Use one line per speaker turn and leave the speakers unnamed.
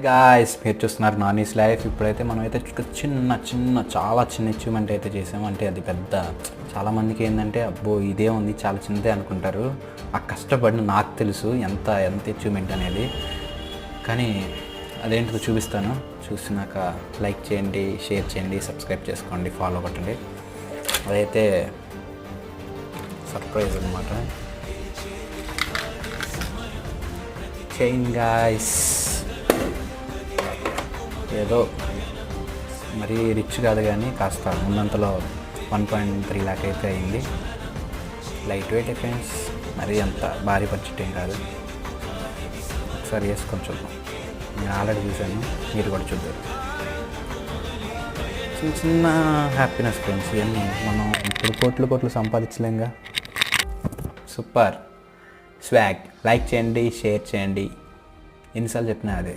Guys, మీరు చూస్తున్నారు Nani's life. ఇప్పుడైతే మనం అయితే చాలా చిన్న అచీవ్మెంట్ అయితే చేసాము. అంటే అది పెద్ద, చాలామందికి ఏంటంటే అబ్బో ఇదే ఉంది చాలా చిన్నదే అనుకుంటారు. ఆ కష్టపడిన నాకు తెలుసు ఎంత అచీవ్మెంట్ అనేది. కానీ అదేంటిదో చూపిస్తాను. చూసినాక లైక్ చేయండి, షేర్ చేయండి, సబ్స్క్రైబ్ చేసుకోండి, ఫాలో కొట్టండి. అదైతే సర్ప్రైజ్ అనమాట. చైన్ గాయ్స్, ఏదో మరీ రిచ్ కాదు కానీ కాస్త ఉన్నంతలో 1.3 lakh అయితే అయింది. లైట్ వెయిట్ ఫ్రెండ్స్, మరీ అంత భారీ బడ్జెట్ ఏం కాదు. ఒకసారి వేసుకొని చూద్దాం. నేను ఆల్రెడీ చూశాను, మీరు కూడా చూద్దాం. చిన్న హ్యాపీనెస్ ఫ్రెండ్స్, ఇవన్నీ మనం ఇప్పుడు కోట్లు సంపాదించలేంగా. Super swag. లైక్ చేయండి, షేర్ చేయండి. ఎన్నిసార్లు చెప్పినా అదే.